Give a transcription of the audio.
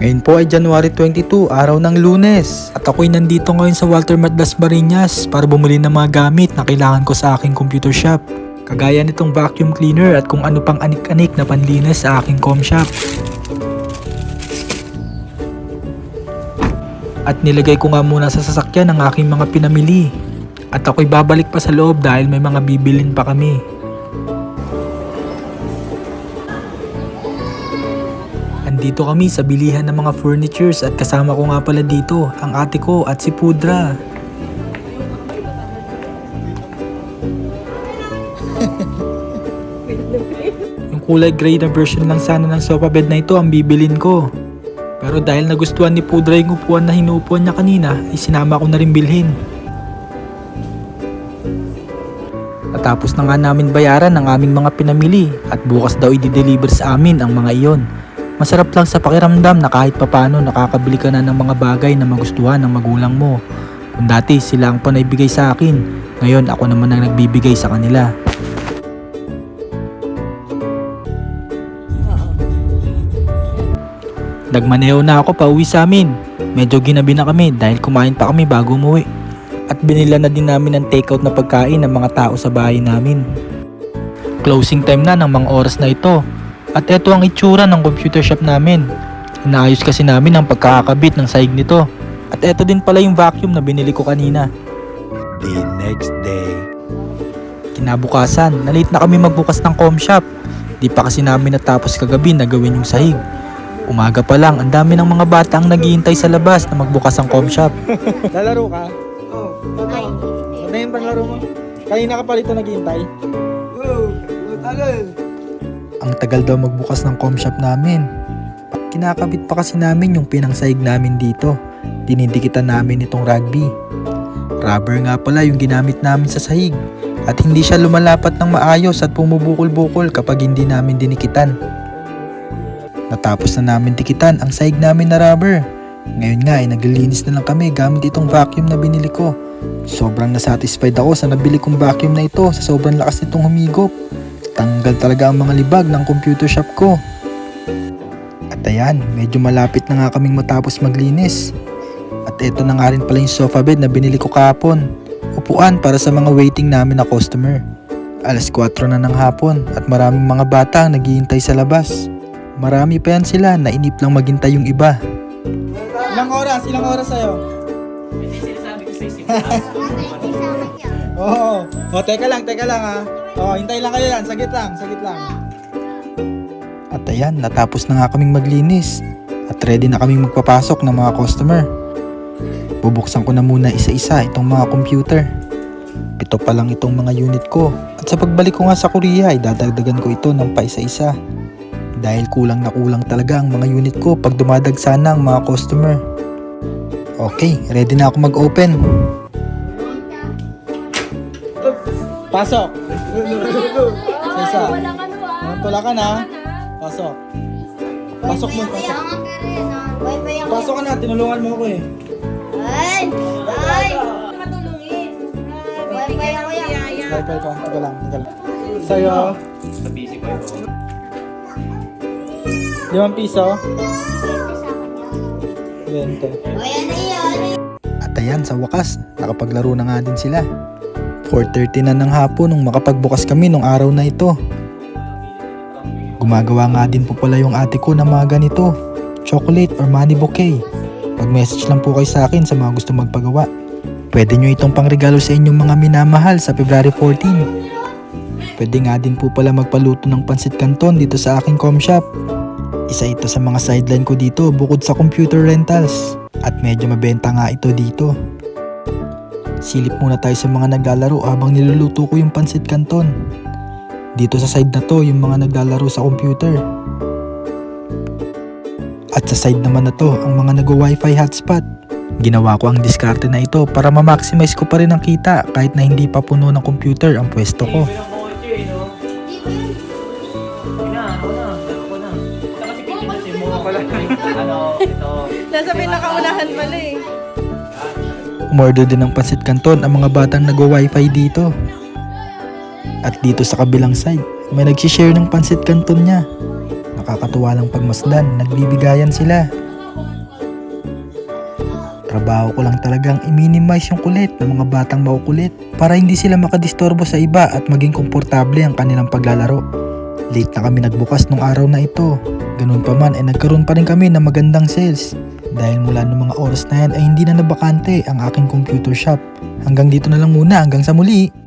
Ngayon po ay January 22, araw ng Lunes. At ako'y nandito ngayon sa Walter Mart Dasmariñas para bumili ng mga gamit na kailangan ko sa aking computer shop. Kagaya nitong vacuum cleaner at kung ano pang anik-anik na panlinis sa aking com shop. At nilagay ko nga muna sa sasakyan ang aking mga pinamili. At ako'y babalik pa sa loob dahil may mga bibilin pa kami. Andito kami sa bilihan ng mga furnitures at kasama ko nga pala dito ang ate ko at si Pudra. Yung kulay gray na version lang sana ng sofa bed na ito ang bibilin ko. Pero dahil nagustuhan ni Pudra yung upuan na hinuupuan niya kanina, ay sinama ko na rin bilhin. Natapos na nga namin bayaran ang aming mga pinamili at bukas daw i-deliver sa amin ang mga iyon. Masarap lang sa pakiramdam na kahit papano nakakabili ka na ng mga bagay na magustuhan ng magulang mo. Kung dati sila ang panaybigay sa akin, ngayon ako naman ang nagbibigay sa kanila. Nagmaneho na ako pa uwi sa amin. Medyo ginabi na kami dahil kumain pa kami bago umuwi. At binila na din namin ng takeout na pagkain ng mga tao sa bahay namin. Closing time na ng mga oras na ito. At eto ang itsura ng computer shop namin. Inaayos kasi namin ang pagkakabit ng sahig nito. At eto din pala yung vacuum na binili ko kanina. The next day. Kinabukasan, na-late na kami magbukas ng com shop. Di pa kasi namin natapos kagabi na gawin yung sahig. Umaga pa lang, ang dami ng mga bata ang naghihintay sa labas na magbukas ang com shop. Lalaro ka? Oo. Ano yung panglaro mo? Kanina ka pa rito naghihintay? Oo. Tagal. Ang tagal daw magbukas ng com shop namin. Kinakabit pa kasi namin yung pinangsahig namin dito. Dinidikitan namin itong rugby. Rubber nga pala yung ginamit namin sa sahig. At hindi siya lumalapat ng maayos at pumubukol-bukol kapag hindi namin dinikitan. Natapos na namin dikitan ang sahig namin na rubber. Ngayon nga ay naglilinis na lang kami gamit itong vacuum na binili ko. Sobrang nasatisfied ako sa nabili kong vacuum na ito sa sobrang lakas nitong humigop. Tanggal talaga ang mga libag ng computer shop ko. At ayan, medyo malapit na nga kaming matapos maglinis. At eto na nga rin pala yung sofa bed na binili ko kahapon. Upuan para sa mga waiting namin na customer. Alas 4 na ng hapon at maraming mga bata ang naghihintay sa labas. Marami pa yan sila, nainip lang maghintay yung iba. Ilang oras? Ilang oras sa'yo? Hindi sinasabi ko sa isip. Oo. O, teka lang ha. O, hintay lang kayo yan. Sagit lang. At ayan, natapos na nga kaming maglinis. At ready na kaming magpapasok ng mga customer. Bubuksan ko na muna isa-isa itong mga computer. 7 pa lang itong mga unit ko. At sa pagbalik ko nga sa Korea ay dadagdagan ko ito ng paisa-isa. Dahil kulang na kulang talaga ang mga unit ko pag dumadagsa na ang mga customer. Okay, ready na ako mag-open. Pasok. Isa. Tulakan ha. Pasok. Pasok mo. Pasok ka na. Tinulungan mo ako eh. Ay! Matulungin. Wifi ako yan. Wifi ka. Teka lang. Sa'yo. Sa busy ko ito. 5 piso. 20. O yan na yun. At ayan, sa wakas, nakapaglaro na nga din sila. 4:30 na ng hapon nung makapagbukas kami nung araw na ito. Gumagawa nga din po pala yung ate ko ng mga ganito, chocolate or money bouquet. Mag-message lang po kayo sa akin sa mga gusto magpagawa. Pwede nyo itong pangregalo sa inyong mga minamahal sa February 14. Pwede nga din po pala magpaluto ng pansit canton dito sa aking com shop. Isa ito sa mga sideline ko dito bukod sa computer rentals. At medyo mabenta nga ito dito. Silip muna tayo sa mga naglalaro habang niluluto ko yung pansit canton. Dito sa side na to yung mga naglalaro sa computer. At sa side naman na to ang mga nag-wifi hotspot. Ginawa ko ang diskarte na ito para ma-maximize ko pa rin ang kita kahit na hindi pa puno ng computer ang pwesto ko. Nasa pinakaunahan pala eh. Umorder din ng pansit canton ang mga batang nagwa-wifi dito. At dito sa kabilang side, may nagsishare ng pansit canton niya. Nakakatuwa lang pagmasdan, nagbibigayan sila. Trabaho ko lang talagang i-minimize yung kulit ng mga batang makukulit para hindi sila makadisturbo sa iba at maging komportable ang kanilang paglalaro. Late na kami nagbukas nung araw na ito. Ganun pa man ay nagkaroon pa rin kami ng magandang sales. Dahil mula nung mga oras na yan ay hindi na nabakante ang aking computer shop. Hanggang dito na lang muna, hanggang sa muli!